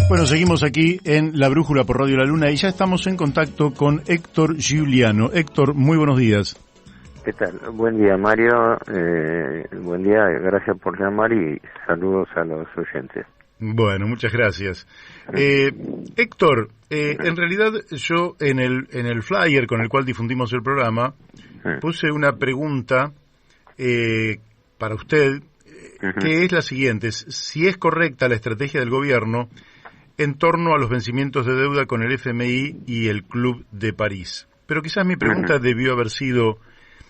Bueno, seguimos aquí en La Brújula por Radio La Luna y ya estamos en contacto con Héctor Giuliano. Héctor, muy buenos días. ¿Qué tal? Buen día, Mario. Buen día, gracias por llamar y saludos a los oyentes. Bueno, muchas gracias. Héctor, en realidad yo en el flyer con el cual difundimos el programa puse una pregunta para usted que es la siguiente: si es correcta la estrategia del gobierno en torno a los vencimientos de deuda con el FMI y el Club de París. Pero quizás mi pregunta debió haber sido...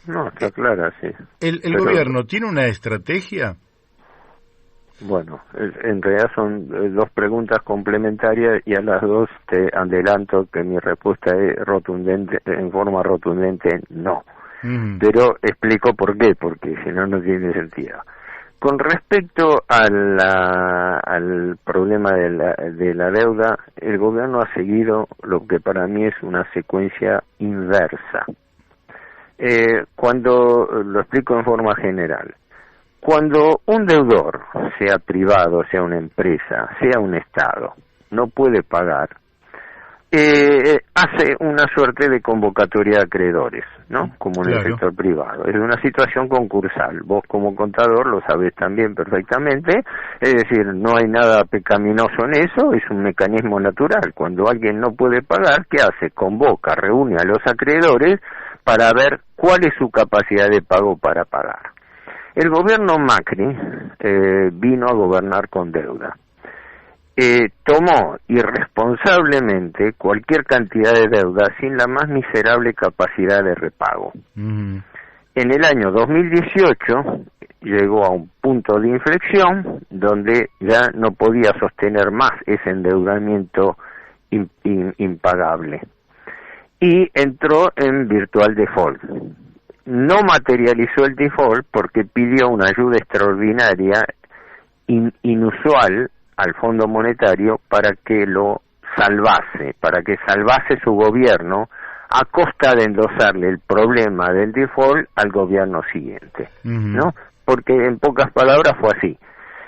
No, está clara, sí. ¿El gobierno tiene una estrategia? Bueno, en realidad son dos preguntas complementarias y a las dos te adelanto que mi respuesta es rotundente, en forma rotundente, no. Pero explico por qué, porque si no, no tiene sentido. Con respecto al problema de la deuda, el gobierno ha seguido lo que para mí es una secuencia inversa. Cuando lo explico en forma general, cuando un deudor, sea privado, sea una empresa, sea un Estado, no puede pagar, hace una suerte de convocatoria de acreedores, ¿no? Como en el sector privado. Es una situación concursal. Vos como contador lo sabés también perfectamente. Es decir, no hay nada pecaminoso en eso, es un mecanismo natural. Cuando alguien no puede pagar, ¿qué hace? Convoca, reúne a los acreedores para ver cuál es su capacidad de pago para pagar. El gobierno Macri vino a gobernar con deuda. Tomó irresponsablemente cualquier cantidad de deuda sin la más miserable capacidad de repago. En el año 2018 llegó a un punto de inflexión donde ya no podía sostener más ese endeudamiento impagable y entró en virtual default. No materializó el default porque pidió una ayuda extraordinaria inusual al Fondo Monetario para que lo salvase, para que salvase su gobierno a costa de endosarle el problema del default al gobierno siguiente, ¿no? Porque en pocas palabras fue así.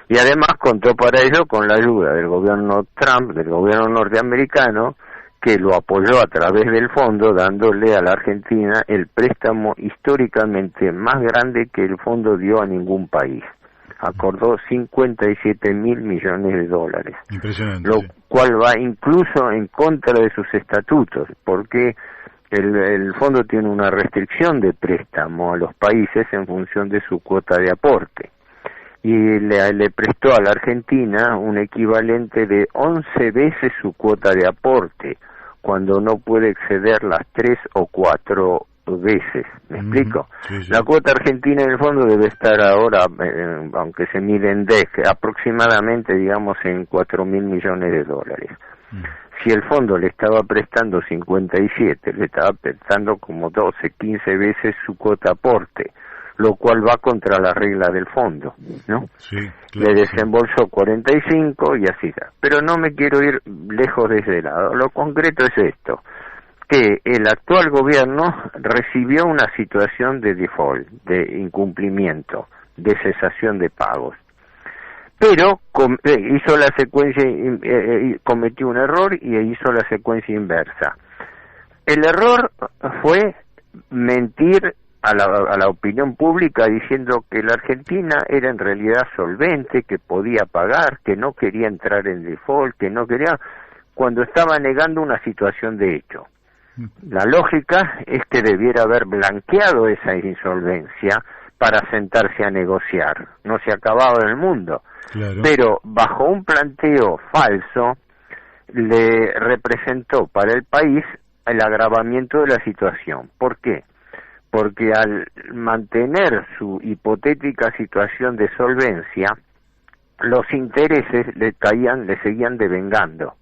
Y además contó para ello con la ayuda del gobierno Trump, del gobierno norteamericano, que lo apoyó a través del fondo, dándole a la Argentina el préstamo históricamente más grande que el fondo dio a ningún país. Acordó 57.000 millones de dólares. Impresionante. Lo cual va incluso en contra de sus estatutos, porque el fondo tiene una restricción de préstamo a los países en función de su cuota de aporte. Y le prestó a la Argentina un equivalente de 11 veces su cuota de aporte, cuando no puede exceder las 3 o 4 veces. ¿Me explico? Sí, sí. La cuota argentina en el fondo debe estar ahora, aunque se mide en DEC, aproximadamente, digamos, en 4.000 millones de dólares. Si el fondo le estaba prestando 57, le estaba prestando como 12, 15 veces su cuota aporte, lo cual va contra la regla del fondo, ¿no? Sí, claro, le desembolsó 45 y así está. Pero no me quiero ir lejos de ese lado. Lo concreto es esto, que el actual gobierno recibió una situación de default, de incumplimiento, de cesación de pagos. Pero hizo la secuencia, cometió un error y hizo la secuencia inversa. El error fue mentir a la opinión pública diciendo que la Argentina era en realidad solvente, que podía pagar, que no quería entrar en default, que no quería, cuando estaba negando una situación de hecho. La lógica es que debiera haber blanqueado esa insolvencia para sentarse a negociar. No se acababa el mundo. Claro. Pero bajo un planteo falso le representó para el país el agravamiento de la situación. ¿Por qué? Porque al mantener su hipotética situación de solvencia, los intereses le seguían devengando.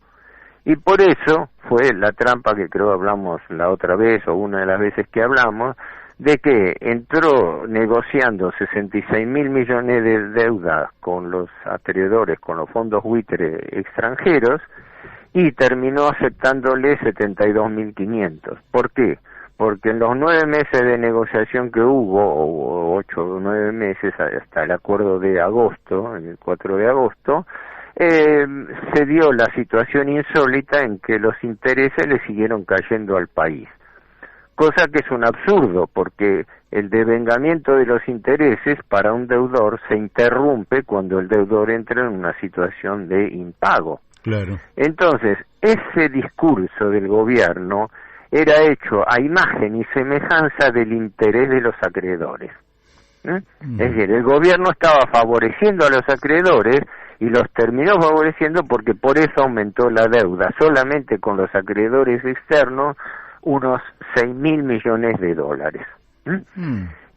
Y por eso fue la trampa que creo hablamos la otra vez, o una de las veces que hablamos, de que entró negociando 66.000 millones de deuda con los acreedores, con los fondos buitre extranjeros, y terminó aceptándole 72.500. ¿Por qué? Porque en los 9 meses de negociación que hubo, o 8 o 9 meses, hasta el acuerdo de agosto, el 4 de agosto, se dio la situación insólita en que los intereses le siguieron cayendo al país, cosa que es un absurdo, porque el devengamiento de los intereses para un deudor se interrumpe cuando el deudor entra en una situación de impago. Claro. Entonces, ese discurso del gobierno era hecho a imagen y semejanza del interés de los acreedores. Es decir, el gobierno estaba favoreciendo a los acreedores y los terminó favoreciendo porque por eso aumentó la deuda, solamente con los acreedores externos unos 6.000 millones de dólares.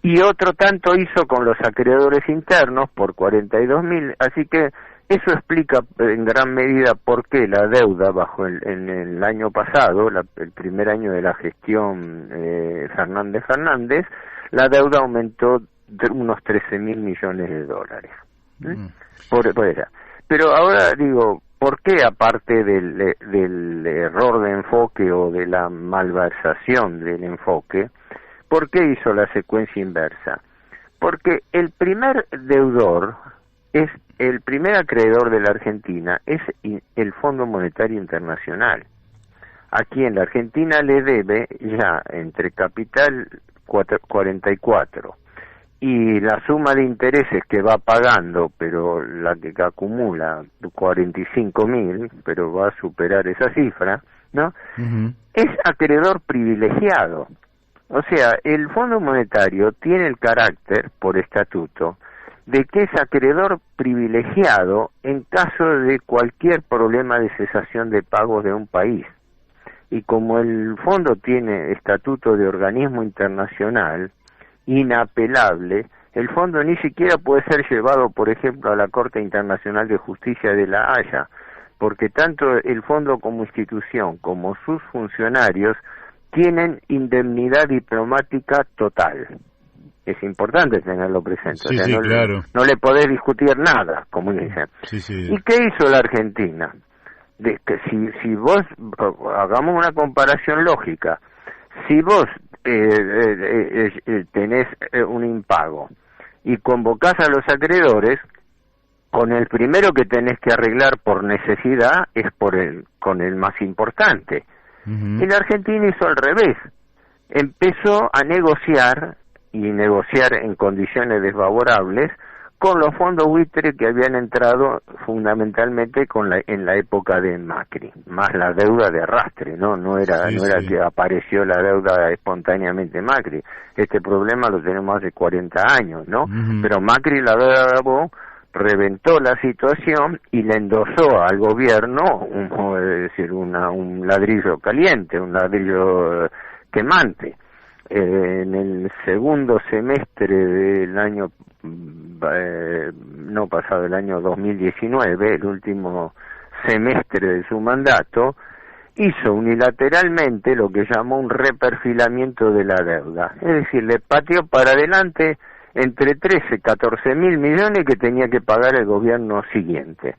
Y otro tanto hizo con los acreedores internos por 42.000, así que eso explica en gran medida por qué la deuda en el año pasado, el primer año de la gestión Fernández, la deuda aumentó de unos 13.000 millones de dólares. Por ella. Pero ahora digo, ¿por qué aparte del error de enfoque o de la malversación del enfoque, por qué hizo la secuencia inversa? Porque el primer deudor, el primer acreedor de la Argentina es el Fondo Monetario Internacional. Aquí en la Argentina le debe ya entre capital 44 y la suma de intereses que va pagando, pero la que acumula 45.000, pero va a superar esa cifra, ¿no? Es acreedor privilegiado. O sea, el Fondo Monetario tiene el carácter, por estatuto, de que es acreedor privilegiado en caso de cualquier problema de cesación de pagos de un país. Y como el fondo tiene estatuto de organismo internacional, inapelable, el fondo ni siquiera puede ser llevado, por ejemplo, a la Corte Internacional de Justicia de La Haya, porque tanto el fondo como institución, como sus funcionarios, tienen indemnidad diplomática total. Es importante tenerlo presente. Sí, o sea, claro. No le podés discutir nada, como dicen. ¿Y qué hizo la Argentina? Si vos, hagamos una comparación lógica, si vos tenés un impago y convocás a los acreedores, con el primero que tenés que arreglar por necesidad es con el más importante. Y la Argentina hizo al revés, empezó a negociar en condiciones desfavorables con los fondos buitre que habían entrado fundamentalmente en la época de Macri, más la deuda de arrastre, no era que apareció la deuda espontáneamente Macri. Este problema lo tenemos hace 40 años, ¿no? Pero Macri la grabó, reventó la situación y le endosó al gobierno un ladrillo caliente, un ladrillo quemante. En el segundo semestre del año el año 2019, el último semestre de su mandato, hizo unilateralmente lo que llamó un reperfilamiento de la deuda, es decir, le pateó para adelante entre 13 y 14.000 millones que tenía que pagar el gobierno siguiente.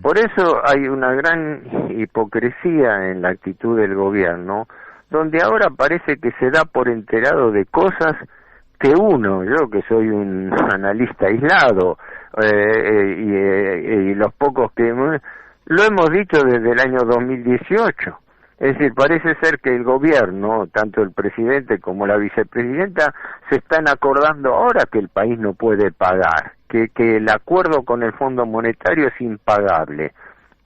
Por eso hay una gran hipocresía en la actitud del gobierno, donde ahora parece que se da por enterado de cosas que yo que soy un analista aislado, y los pocos que lo hemos dicho desde el año 2018. Es decir, parece ser que el gobierno, tanto el presidente como la vicepresidenta, se están acordando ahora que el país no puede pagar, que el acuerdo con el Fondo Monetario es impagable.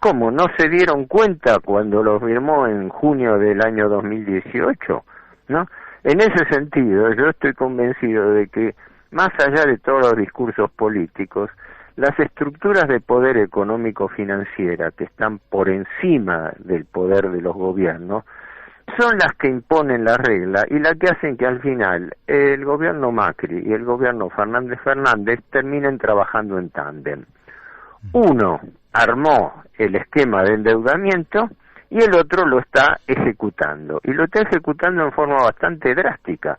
¿Cómo? ¿No se dieron cuenta cuando lo firmó en junio del año 2018? ¿No? En ese sentido, yo estoy convencido de que, más allá de todos los discursos políticos, las estructuras de poder económico-financiera que están por encima del poder de los gobiernos son las que imponen la regla y las que hacen que al final el gobierno Macri y el gobierno Fernández terminen trabajando en tándem. Uno armó el esquema de endeudamiento y el otro lo está ejecutando. Y lo está ejecutando en forma bastante drástica,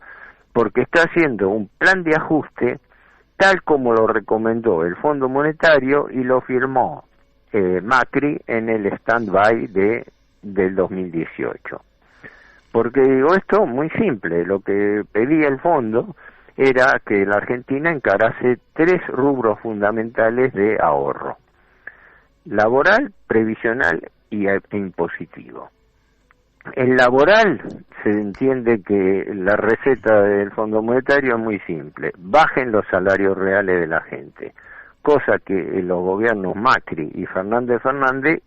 porque está haciendo un plan de ajuste tal como lo recomendó el Fondo Monetario y lo firmó Macri en el stand-by del 2018. Porque digo esto muy simple, lo que pedía el fondo era que la Argentina encarase 3 rubros fundamentales de ahorro. laboral, previsional e impositivo. El laboral, se entiende que la receta del Fondo Monetario es muy simple: bajen los salarios reales de la gente, cosa que los gobiernos Macri y Fernández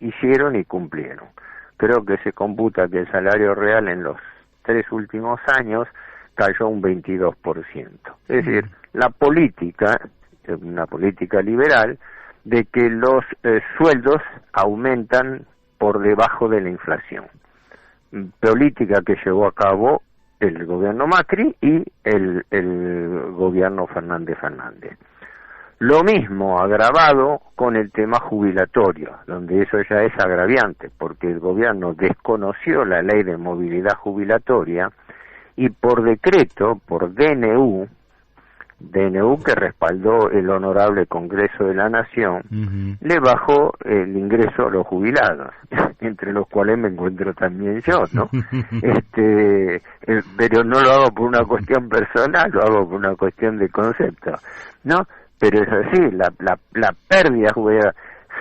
hicieron y cumplieron. Creo que se computa que el salario real en los 3 últimos años cayó un 22%. Es decir, la política, una política liberal, de que los sueldos aumentan por debajo de la inflación. Política que llevó a cabo el gobierno Macri y el gobierno Fernández. Lo mismo agravado con el tema jubilatorio, donde eso ya es agraviante, porque el gobierno desconoció la ley de movilidad jubilatoria y por decreto, por DNU que respaldó el Honorable Congreso de la Nación, le bajó el ingreso a los jubilados, entre los cuales me encuentro también yo, ¿no? Pero no lo hago por una cuestión personal, lo hago por una cuestión de concepto, ¿no? Pero es así, la pérdida jubilada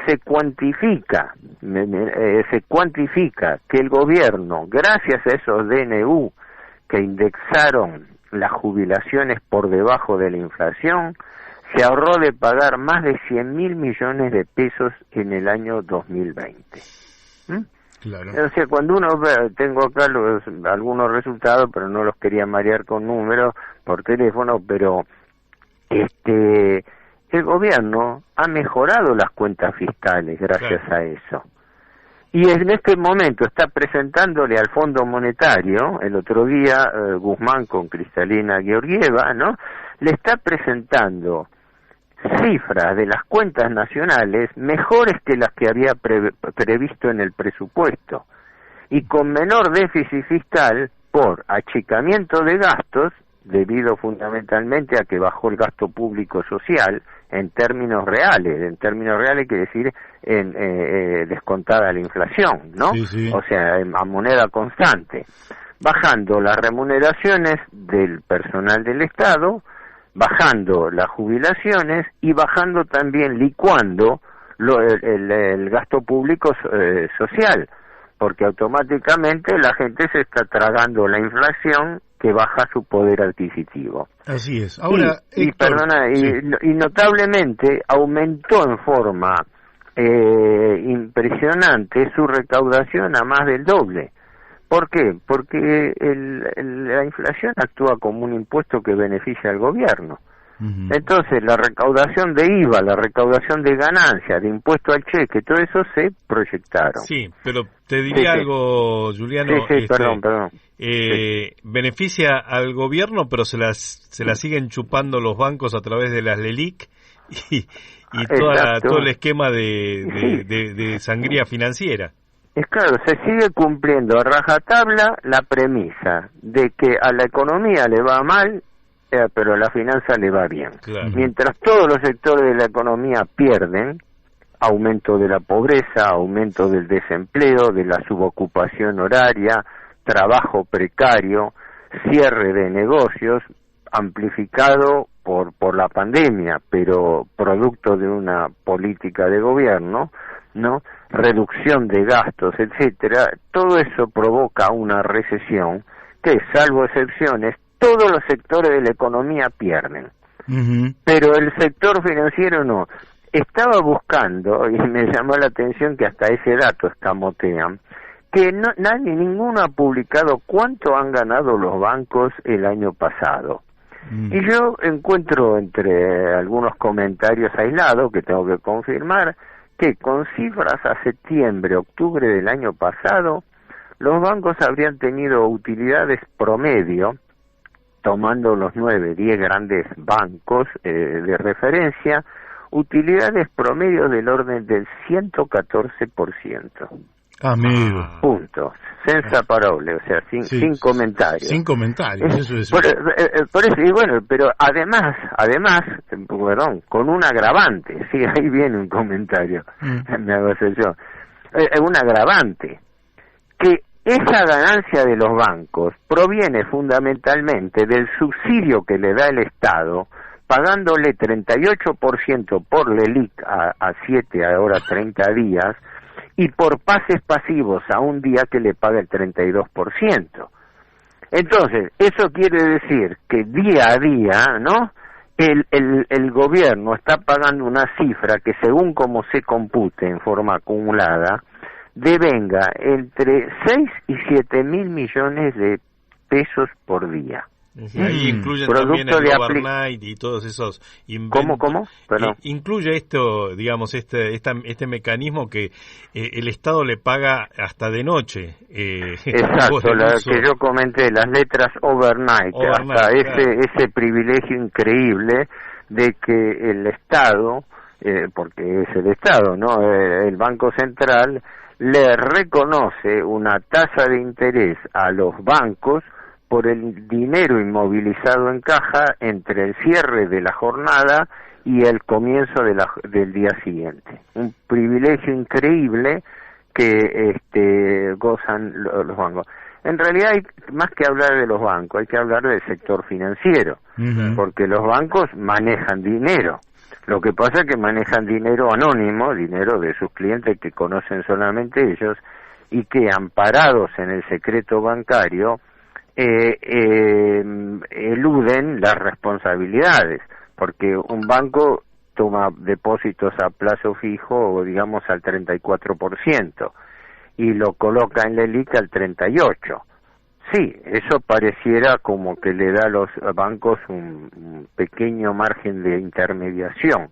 se cuantifica que el gobierno, gracias a esos DNU que indexaron las jubilaciones por debajo de la inflación, se ahorró de pagar más de 100.000 millones de pesos en el año 2020. Claro. O sea, cuando uno ve, tengo acá algunos resultados, pero no los quería marear con números por teléfono, pero el gobierno ha mejorado las cuentas fiscales gracias a eso. Y en este momento está presentándole al Fondo Monetario, el otro día Guzmán con Cristalina Georgieva, ¿no? Le está presentando cifras de las cuentas nacionales mejores que las que había previsto en el presupuesto, y con menor déficit fiscal por achicamiento de gastos, debido fundamentalmente a que bajó el gasto público social en términos reales quiere decir descontada la inflación, ¿no? Sí, sí. O sea, a moneda constante, bajando las remuneraciones del personal del Estado, bajando las jubilaciones y bajando también, licuando el gasto público social, porque automáticamente la gente se está tragando la inflación que baja su poder adquisitivo. Así es. Ahora, y notablemente aumentó en forma impresionante su recaudación a más del doble. ¿Por qué? Porque la inflación actúa como un impuesto que beneficia al gobierno. Entonces, la recaudación de IVA, la recaudación de ganancia, de impuesto al cheque, todo eso se proyectaron. Sí, pero te diría algo, Juliano. Perdón. Beneficia al gobierno, pero se la siguen chupando los bancos a través de las LELIQ y todo el esquema de sangría financiera. Es claro, se sigue cumpliendo a rajatabla la premisa de que a la economía le va mal, pero a la finanza le va bien. Claro. Mientras todos los sectores de la economía pierden, aumento de la pobreza, aumento del desempleo, de la subocupación horaria, trabajo precario, cierre de negocios, amplificado por la pandemia, pero producto de una política de gobierno, ¿no? Reducción de gastos, etcétera, todo eso provoca una recesión que, salvo excepciones, todos los sectores de la economía pierden. Pero el sector financiero no. Estaba buscando, y me llamó la atención que hasta ese dato escamotean, que ninguno ha publicado cuánto han ganado los bancos el año pasado. Y yo encuentro entre algunos comentarios aislados, que tengo que confirmar, que con cifras a septiembre, octubre del año pasado, los bancos habrían tenido utilidades promedio, tomando los 9, 10 grandes bancos de referencia, utilidades promedio del orden del 114%. Amigo. Punto. Senza parole, o sea, sin comentarios. Sin comentarios, eso es. Por eso, y bueno, pero además, perdón, con un agravante, sí, ahí viene un comentario, me hago hacer yo, un agravante, que esa ganancia de los bancos proviene fundamentalmente del subsidio que le da el Estado pagándole 38% por LELIQ a 7, ahora 30 días, y por pases pasivos a un día que le paga el 32%. Entonces, eso quiere decir que día a día, ¿no?, el gobierno está pagando una cifra que, según como se compute en forma acumulada, devenga entre 6 y 7 mil millones de pesos por día. Y ahí incluyen también el overnight y todos esos inventos. ¿Cómo? Perdón. Incluye esto, digamos, este mecanismo que el Estado le paga hasta de noche. Exacto, que yo comenté, las letras overnight hasta claro. ese privilegio increíble de que el Estado, porque es el Estado, ¿no?, el Banco Central, le reconoce una tasa de interés a los bancos por el dinero inmovilizado en caja entre el cierre de la jornada y el comienzo del día siguiente. Un privilegio increíble que gozan los bancos. En realidad, más que hablar de los bancos, hay que hablar del sector financiero, porque los bancos manejan dinero. Lo que pasa es que manejan dinero anónimo, dinero de sus clientes que conocen solamente ellos, y que, amparados en el secreto bancario, eluden las responsabilidades, porque un banco toma depósitos a plazo fijo, o digamos al 34%, y lo coloca en LELIQ al 38%. Sí, eso pareciera como que le da a los bancos un pequeño margen de intermediación,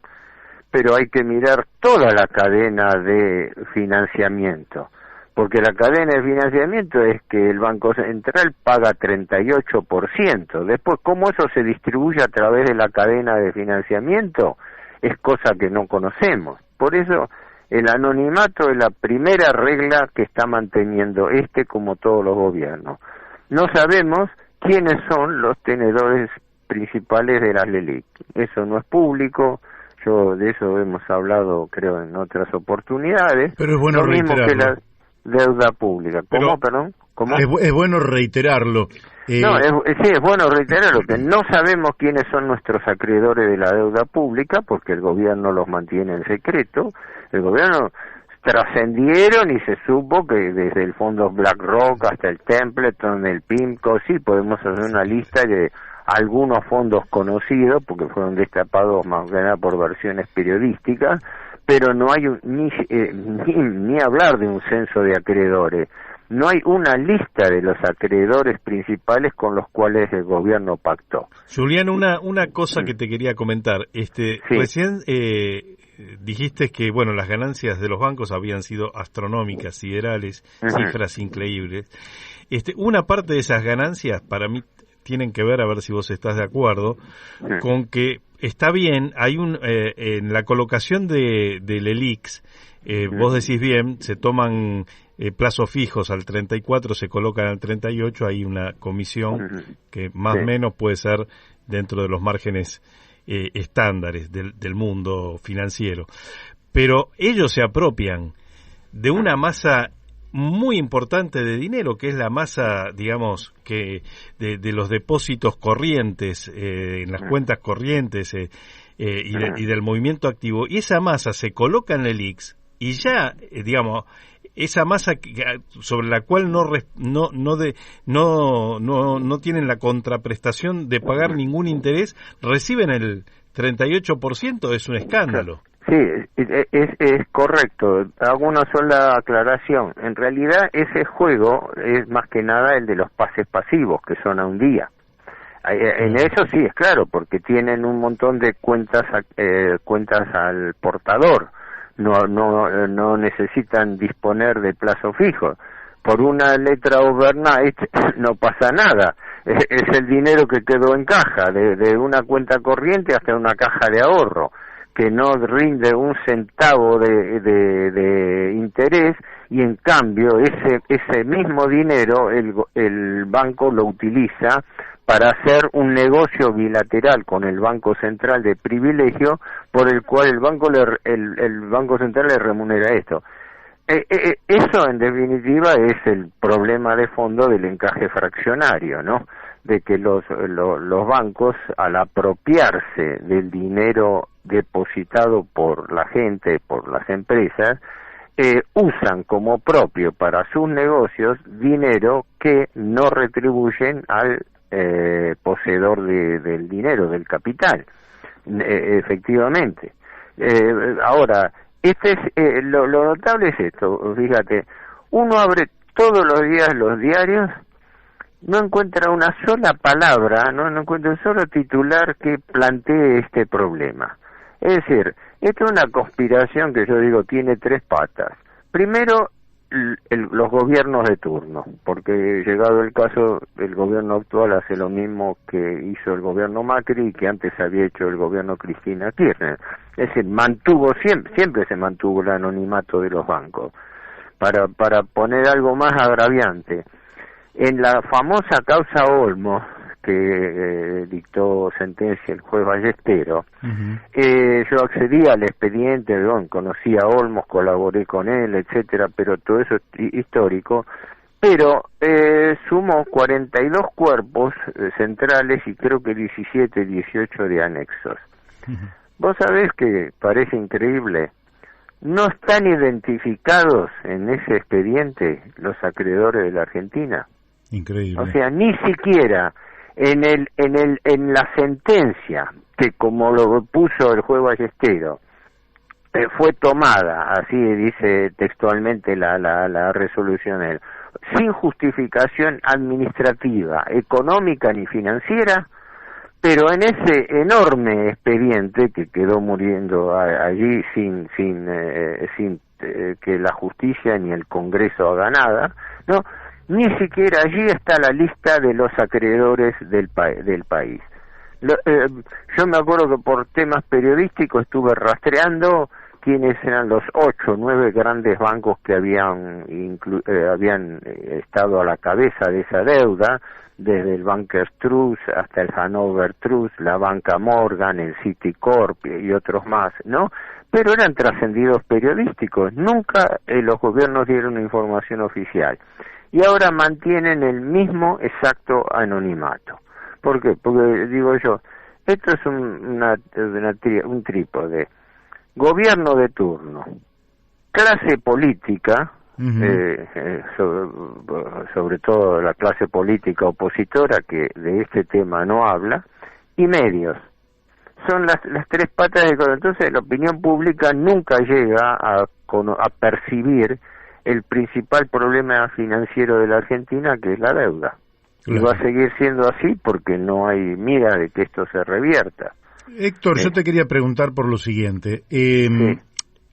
pero hay que mirar toda la cadena de financiamiento, porque la cadena de financiamiento es que el Banco Central paga 38%. Después, cómo eso se distribuye a través de la cadena de financiamiento es cosa que no conocemos. Por eso, el anonimato es la primera regla que está manteniendo como todos los gobiernos. No sabemos quiénes son los tenedores principales de las LELIQ. Eso no es público. De eso hemos hablado, creo, en otras oportunidades. Pero es bueno reiterarlo. Lo mismo que la deuda pública. ¿Cómo? Es bueno reiterarlo. No, es bueno reiterarlo, que no sabemos quiénes son nuestros acreedores de la deuda pública, porque el gobierno los mantiene en secreto. El gobierno trascendieron y se supo que desde el fondo BlackRock hasta el Templeton, el PIMCO, sí, podemos hacer una lista de algunos fondos conocidos, porque fueron destapados más que nada por versiones periodísticas, pero no hay ni hablar de un censo de acreedores. No hay una lista de los acreedores principales con los cuales el gobierno pactó. Julián, una cosa que te quería comentar. Sí. Recién dijiste que, bueno, las ganancias de los bancos habían sido astronómicas, siderales, cifras increíbles. Una parte de esas ganancias, para mí, tienen que ver, a ver si vos estás de acuerdo, con que está bien, hay en la colocación de LELIQs, vos decís bien, se toman plazos fijos al 34, se colocan al 38, hay una comisión que más o menos puede ser dentro de los márgenes estándares del mundo financiero. Pero ellos se apropian de una masa muy importante de dinero, que es la masa, digamos, que de los depósitos corrientes, en las cuentas corrientes y del movimiento activo, y esa masa se coloca en el LELIQs, y ya, digamos, esa masa sobre la cual no tienen la contraprestación de pagar ningún interés, reciben el 38%, es un escándalo. Sí, es correcto. Hago una sola aclaración. En realidad, ese juego es más que nada el de los pases pasivos, que son a un día. En eso sí, es claro, porque tienen un montón de cuentas al portador. No necesitan disponer de plazo fijo. Por una letra overnight no pasa nada. Es el dinero que quedó en caja, de una cuenta corriente hasta una caja de ahorro, que no rinde un centavo de interés, y en cambio ese mismo dinero el banco lo utiliza para hacer un negocio bilateral con el Banco Central de privilegio, por el cual el Banco Central le remunera esto. Eso, en definitiva, es el problema de fondo del encaje fraccionario, ¿no? de que los bancos, al apropiarse del dinero depositado por la gente, por las empresas, usan como propio para sus negocios dinero que no retribuyen al poseedor del dinero, del capital, efectivamente. Ahora, lo notable es esto, fíjate, uno abre todos los días los diarios, no encuentra una sola palabra, no encuentra un solo titular que plantee este problema. Es decir, esto es una conspiración que yo digo tiene tres patas. Primero, los gobiernos de turno, porque llegado el caso, el gobierno actual hace lo mismo que hizo el gobierno Macri y que antes había hecho el gobierno Cristina Kirchner. Es decir, siempre se mantuvo el anonimato de los bancos. Para poner algo más agraviante, en la famosa causa Olmos, que dictó sentencia el juez Ballestero, yo accedí al expediente, conocí a Olmos, colaboré con él, etcétera, pero todo eso es histórico, pero sumó 42 cuerpos centrales y creo que 17, 18 de anexos. Vos sabés que parece increíble, no están identificados en ese expediente los acreedores de la Argentina. Increíble. O sea, ni siquiera en la sentencia, que como lo puso el juez Ballestero, fue tomada, así dice textualmente la resolución, sin justificación administrativa, económica ni financiera, pero en ese enorme expediente que quedó muriendo allí sin que la justicia ni el Congreso haga nada, ¿no? Ni siquiera allí está la lista de los acreedores del país. Yo me acuerdo que por temas periodísticos estuve rastreando quiénes eran los 8 o 9 grandes bancos que habían estado a la cabeza de esa deuda, desde el Bankers Trust hasta el Hanover Trust, la banca Morgan, el Citicorp y otros más, ¿no? Pero eran trascendidos periodísticos, nunca los gobiernos dieron información oficial. Y ahora mantienen el mismo exacto anonimato. ¿Por qué? Porque, digo yo, esto es un trípode. Gobierno de turno, clase política, sobre todo la clase política opositora que de este tema no habla, y medios. Son las tres patas de color. Entonces la opinión pública nunca llega a percibir el principal problema financiero de la Argentina, que es la deuda. Claro. Y va a seguir siendo así porque no hay mira de que esto se revierta. Héctor, yo te quería preguntar por lo siguiente. Sí.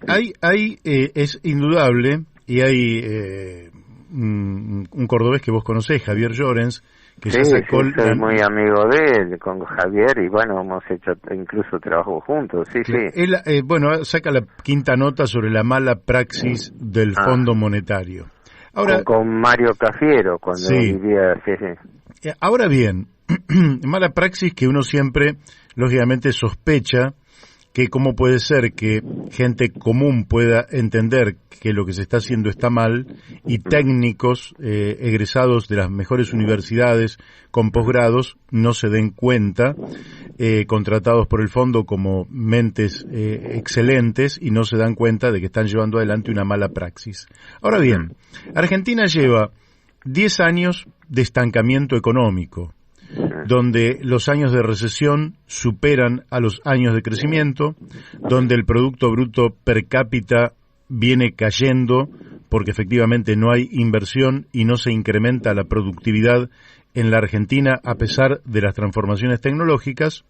Es indudable, y hay un cordobés que vos conocés, Javier Llorens, que sí, ya sacó... Sí, soy muy amigo de él, con Javier, y bueno, hemos hecho incluso trabajo juntos, sí. Él, saca la quinta nota sobre la mala praxis del Fondo Monetario. Ahora, con Mario Cafiero, cuando vivía... Sí. Ahora bien, mala praxis que uno siempre, lógicamente, sospecha que cómo puede ser que gente común pueda entender que lo que se está haciendo está mal y técnicos egresados de las mejores universidades con posgrados no se den cuenta, contratados por el fondo como mentes excelentes y no se dan cuenta de que están llevando adelante una mala praxis. Ahora bien, Argentina lleva 10 años de estancamiento económico, donde los años de recesión superan a los años de crecimiento, donde el Producto Bruto per cápita viene cayendo porque efectivamente no hay inversión y no se incrementa la productividad en la Argentina a pesar de las transformaciones tecnológicas.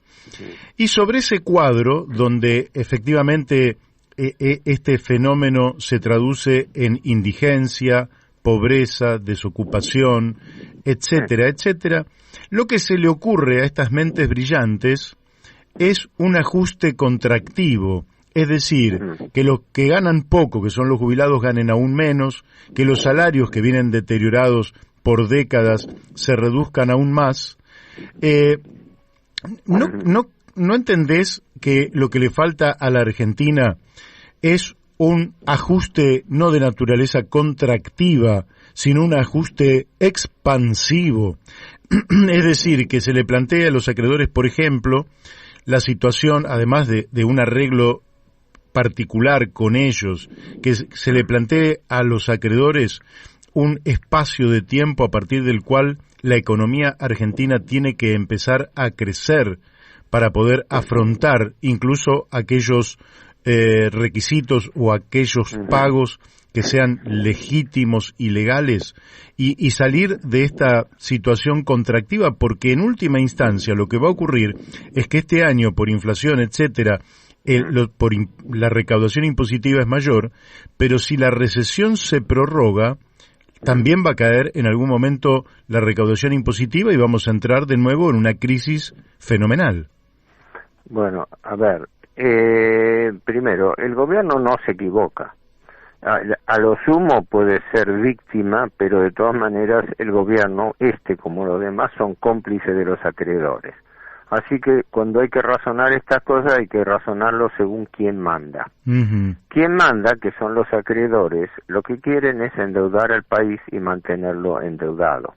Y sobre ese cuadro, donde efectivamente este fenómeno se traduce en indigencia, pobreza, desocupación, etcétera, etcétera, lo que se le ocurre a estas mentes brillantes es un ajuste contractivo, es decir, que los que ganan poco, que son los jubilados, ganen aún menos, que los salarios que vienen deteriorados por décadas se reduzcan aún más. ¿No entendés que lo que le falta a la Argentina es un ajuste no de naturaleza contractiva, sino un ajuste expansivo? Es decir, que se le plantea a los acreedores, por ejemplo, la situación, además de un arreglo particular con ellos, que se le plantee a los acreedores un espacio de tiempo a partir del cual la economía argentina tiene que empezar a crecer para poder afrontar incluso aquellos requisitos o aquellos pagos que sean legítimos y legales y salir de esta situación contractiva, porque en última instancia lo que va a ocurrir es que este año, por inflación, etcétera, la recaudación impositiva es mayor, pero si la recesión se prorroga, también va a caer en algún momento la recaudación impositiva y vamos a entrar de nuevo en una crisis fenomenal. Bueno, a ver, primero, el gobierno no se equivoca. A lo sumo puede ser víctima, pero de todas maneras el gobierno, como los demás, son cómplices de los acreedores. Así que cuando hay que razonar estas cosas hay que razonarlo según quién manda. Quien manda, que son los acreedores, lo que quieren es endeudar al país y mantenerlo endeudado.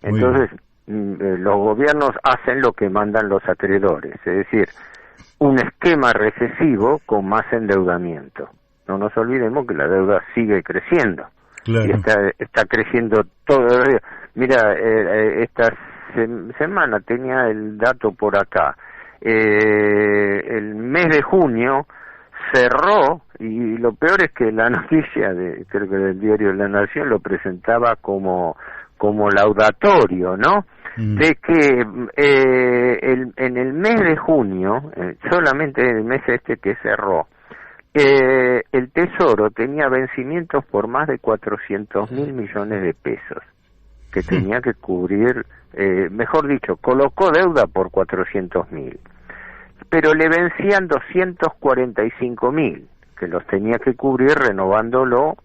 Entonces, los gobiernos hacen lo que mandan los acreedores, es decir, un esquema recesivo con más endeudamiento. No nos olvidemos que la deuda sigue creciendo. Claro. Y está creciendo todo el día. Mira, esta semana tenía el dato por acá. El mes de junio cerró, y lo peor es que la noticia, creo que del diario La Nación lo presentaba como laudatorio, ¿no? De que en el mes de junio, solamente en el mes que cerró, el Tesoro tenía vencimientos por más de 400.000 millones de pesos que tenía que cubrir, mejor dicho, colocó deuda por 400.000, pero le vencían 245.000 que los tenía que cubrir renovándolo,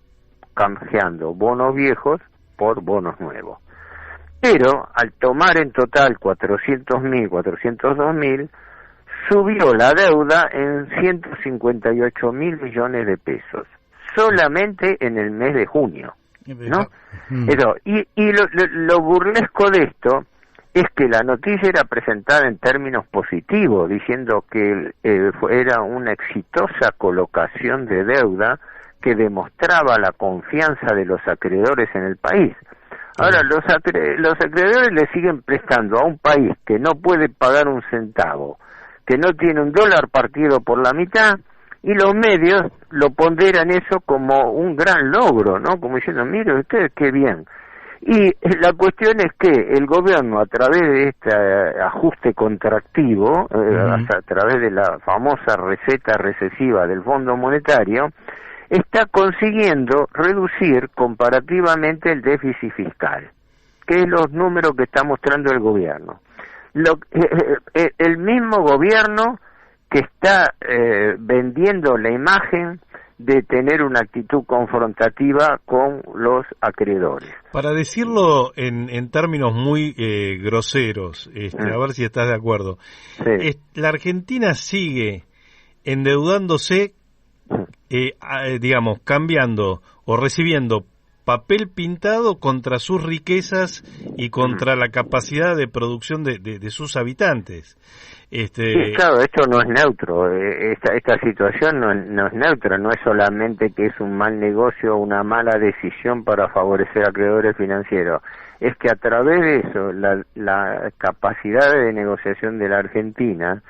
canjeando bonos viejos por bonos nuevos. Pero al tomar en total 400.000, 402.000, subió la deuda en 158.000 millones de pesos, solamente en el mes de junio, ¿no? Y lo burlesco de esto es que la noticia era presentada en términos positivos, diciendo que era una exitosa colocación de deuda que demostraba la confianza de los acreedores en el país. Ahora, los acreedores le siguen prestando a un país que no puede pagar un centavo, que no tiene un dólar partido por la mitad, y los medios lo ponderan eso como un gran logro, ¿no? Como diciendo, mire ustedes qué bien. Y la cuestión es que el gobierno, a través de este ajuste contractivo, a través de la famosa receta recesiva del Fondo Monetario, está consiguiendo reducir comparativamente el déficit fiscal, que es los números que está mostrando el gobierno. El mismo gobierno que está vendiendo la imagen de tener una actitud confrontativa con los acreedores. Para decirlo en términos muy groseros, a ver si estás de acuerdo, sí. La Argentina sigue endeudándose, digamos, cambiando o recibiendo papel pintado contra sus riquezas y contra la capacidad de producción de sus habitantes. Sí, claro, esto no es neutro, esta situación no es neutra, no es solamente que es un mal negocio o una mala decisión para favorecer a acreedores financieros, es que a través de eso la capacidad de negociación de la Argentina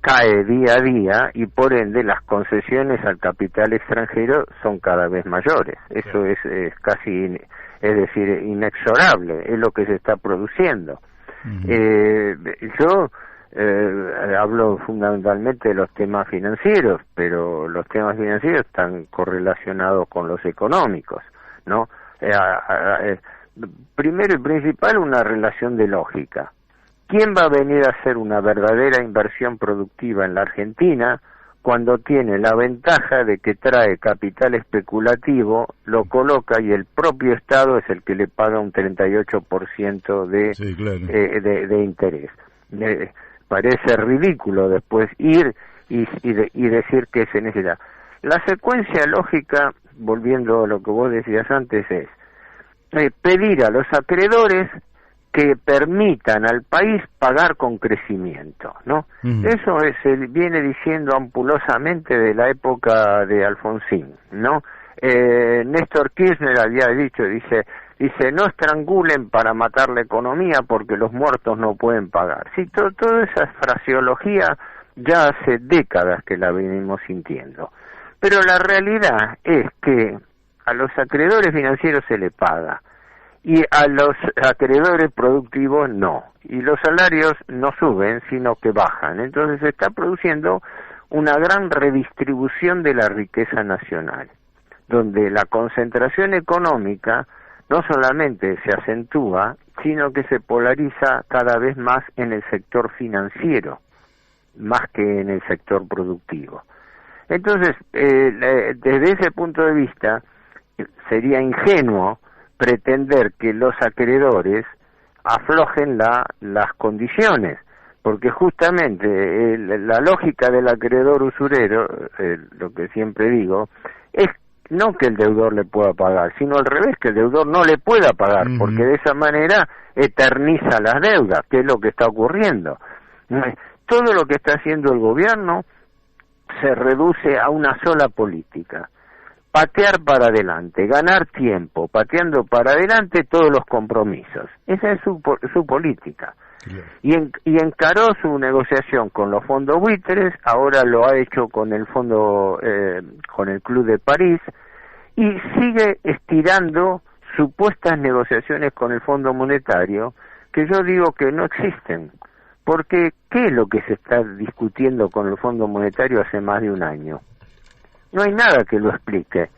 cae día a día y por ende las concesiones al capital extranjero son cada vez mayores. Eso es casi, es decir, inexorable, es lo que se está produciendo. Yo hablo fundamentalmente de los temas financieros, pero los temas financieros están correlacionados con los económicos, ¿no? Primero y principal, una relación de lógica. ¿Quién va a venir a hacer una verdadera inversión productiva en la Argentina cuando tiene la ventaja de que trae capital especulativo, lo coloca y el propio Estado es el que le paga un 38% de interés? Parece ridículo después ir y decir que se necesita. La secuencia lógica, volviendo a lo que vos decías antes, es pedir a los acreedores que permitan al país pagar con crecimiento, ¿no? Eso se viene diciendo ampulosamente de la época de Alfonsín, ¿no? Néstor Kirchner había dicho, dice, no estrangulen para matar la economía porque los muertos no pueden pagar. Sí, toda esa fraseología ya hace décadas que la venimos sintiendo. Pero la realidad es que a los acreedores financieros se le paga y a los acreedores productivos no. Y los salarios no suben, sino que bajan. Entonces se está produciendo una gran redistribución de la riqueza nacional, donde la concentración económica no solamente se acentúa, sino que se polariza cada vez más en el sector financiero, más que en el sector productivo. Entonces, desde ese punto de vista, sería ingenuo pretender que los acreedores aflojen las condiciones, porque justamente la lógica del acreedor usurero, lo que siempre digo, es no que el deudor le pueda pagar, sino al revés, que el deudor no le pueda pagar, porque de esa manera eterniza las deudas, que es lo que está ocurriendo. Todo lo que está haciendo el gobierno se reduce a una sola política: patear para adelante, ganar tiempo, pateando para adelante todos los compromisos. Esa es su política. Y encaró su negociación con los fondos buitres, ahora lo ha hecho con el fondo, con el Club de París, y sigue estirando supuestas negociaciones con el Fondo Monetario, que yo digo que no existen. Porque, ¿qué es lo que se está discutiendo con el Fondo Monetario hace más de un año? No hay nada que lo explique.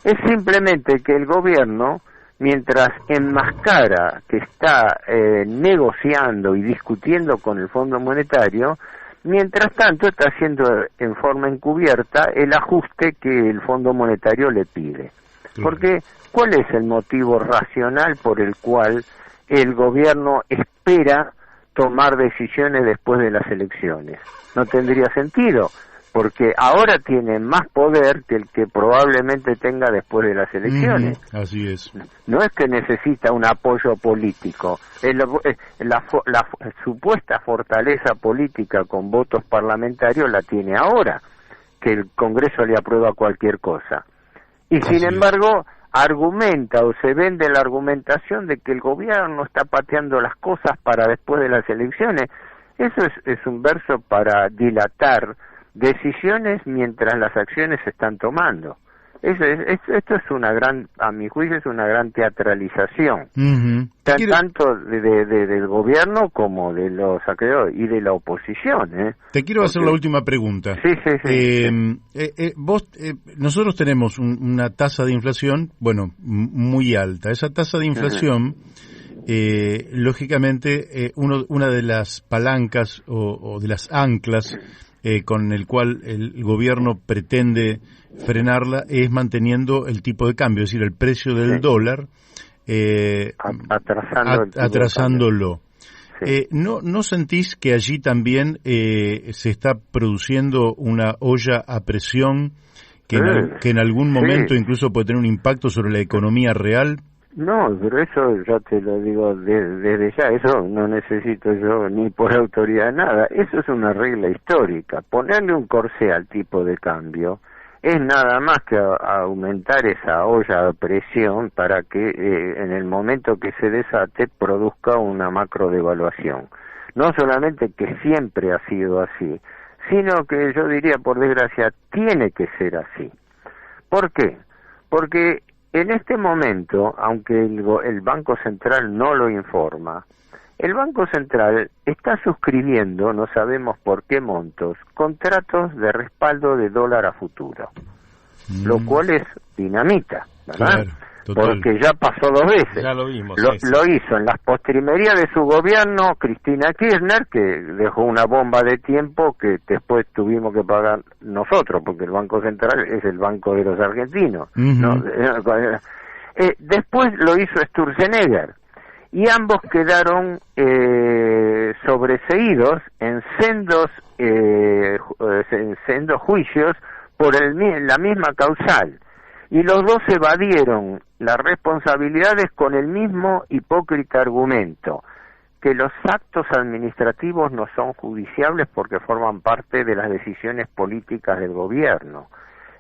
Es simplemente que el gobierno, mientras enmascara que está negociando y discutiendo con el Fondo Monetario, mientras tanto está haciendo en forma encubierta el ajuste que el Fondo Monetario le pide. Porque, ¿cuál es el motivo racional por el cual el gobierno espera tomar decisiones después de las elecciones? No tendría sentido, porque ahora tiene más poder que el que probablemente tenga después de las elecciones. Así es. No es que necesita un apoyo político, la supuesta fortaleza política con votos parlamentarios la tiene ahora, que el Congreso le aprueba cualquier cosa. Y sin embargo, argumenta o se vende la argumentación de que el gobierno está pateando las cosas para después de las elecciones. Eso es un verso para dilatar decisiones mientras las acciones se están tomando. Esto es una gran, a mi juicio, es una gran teatralización, tanto del gobierno como de los acreedores y de la oposición. Te quiero hacer la última pregunta. Sí. Nosotros tenemos una tasa de inflación, bueno, muy alta. Esa tasa de inflación, lógicamente, una de las palancas o de las anclas con el cual el gobierno pretende frenarla es manteniendo el tipo de cambio, es decir, el precio del dólar, atrasándolo. Sí. ¿No sentís que allí también se está produciendo una olla a presión que en algún momento incluso puede tener un impacto sobre la economía real? No, pero eso ya te lo digo desde ya, eso no necesito yo ni por autoridad nada, eso es una regla histórica. Ponerle un corsé al tipo de cambio es nada más que aumentar esa olla de presión para que en el momento que se desate produzca una macro devaluación. No solamente que siempre ha sido así, sino que yo diría, por desgracia, tiene que ser así. ¿Por qué? Porque en este momento, aunque el Banco Central no lo informa, el Banco Central está suscribiendo, no sabemos por qué montos, contratos de respaldo de dólar a futuro, lo cual es dinamita, ¿verdad? Claro, porque ya pasó 2 veces. Ya lo vimos. Lo hizo en las postrimerías de su gobierno Cristina Kirchner, que dejó una bomba de tiempo que después tuvimos que pagar nosotros, porque el Banco Central es el banco de los argentinos. ¿No? Después lo hizo Sturzenegger, y ambos quedaron sobreseídos en sendos juicios por la misma causal, y los dos evadieron las responsabilidades con el mismo hipócrita argumento: que los actos administrativos no son judiciables porque forman parte de las decisiones políticas del gobierno.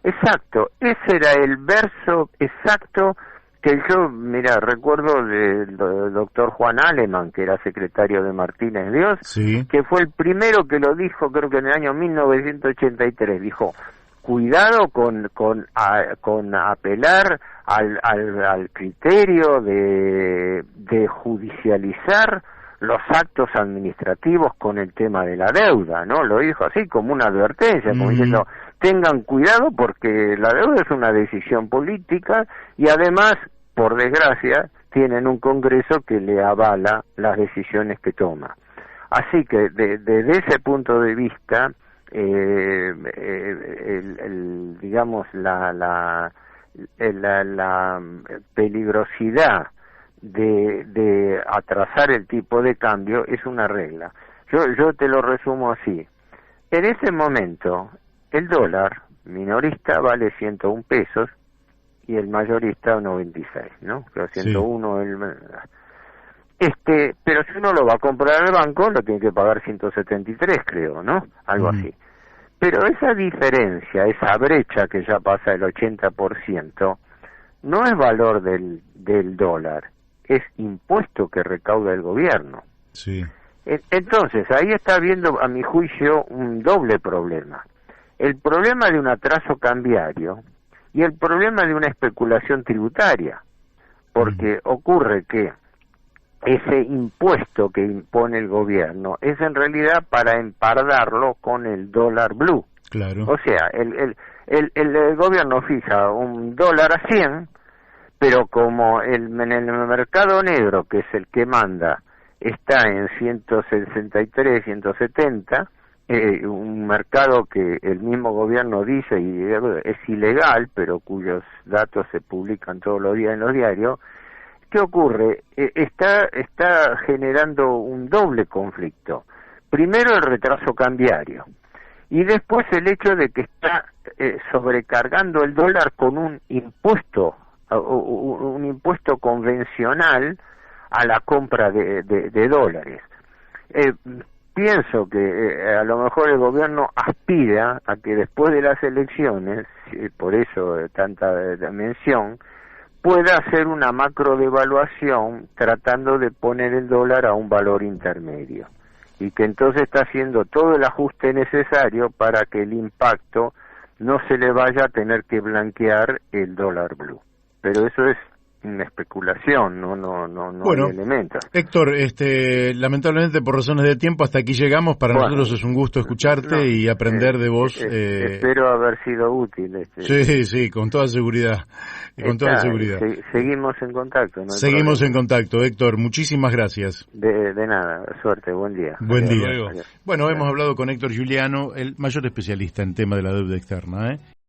Exacto, ese era el verso exacto que yo, mira, recuerdo del doctor Juan Aleman, que era secretario de Martínez Dios, sí, que fue el primero que lo dijo, creo que en el año 1983, dijo, cuidado con apelar al criterio de judicializar los actos administrativos con el tema de la deuda, ¿no? Lo dijo así como una advertencia, como diciendo, tengan cuidado porque la deuda es una decisión política y además, por desgracia, tienen un Congreso que le avala las decisiones que toma. Así que desde ese punto de vista, digamos, la peligrosidad de atrasar el tipo de cambio es una regla. Yo te lo resumo así. En ese momento, el dólar minorista vale 101 pesos y el mayorista 96, ¿no? Pero 101 pero si uno lo va a comprar al banco, lo tiene que pagar 173, creo, ¿no? Algo así. Pero esa diferencia, esa brecha que ya pasa el 80%, no es valor del dólar, es impuesto que recauda el gobierno. Sí. Entonces, ahí está habiendo, a mi juicio, un doble problema. El problema de un atraso cambiario y el problema de una especulación tributaria. Porque ocurre que ese impuesto que impone el gobierno es en realidad para empardarlo con el dólar blue. Claro. O sea, el gobierno fija un dólar a 100, pero como en el mercado negro, que es el que manda, está en 163, 170, un mercado que el mismo gobierno dice y es ilegal, pero cuyos datos se publican todos los días en los diarios. ¿Qué ocurre? Está generando un doble conflicto. Primero el retraso cambiario y después el hecho de que está sobrecargando el dólar con un impuesto convencional a la compra de dólares. Pienso que a lo mejor el gobierno aspira a que después de las elecciones, por eso tanta mención, pueda hacer una macro devaluación tratando de poner el dólar a un valor intermedio y que entonces está haciendo todo el ajuste necesario para que el impacto no se le vaya a tener que blanquear el dólar blue. Pero eso es una especulación, no bueno, hay elementos. Héctor, lamentablemente por razones de tiempo hasta aquí llegamos. Para nosotros es un gusto escucharte y aprender de vos. Espero haber sido útil. Sí, con toda seguridad. Con toda seguridad. Seguimos en contacto. No seguimos en contacto, Héctor. Muchísimas gracias. De nada, suerte, buen día. Buen día. Adiós. Bueno, hemos hablado con Héctor Giuliano, el mayor especialista en tema de la deuda externa,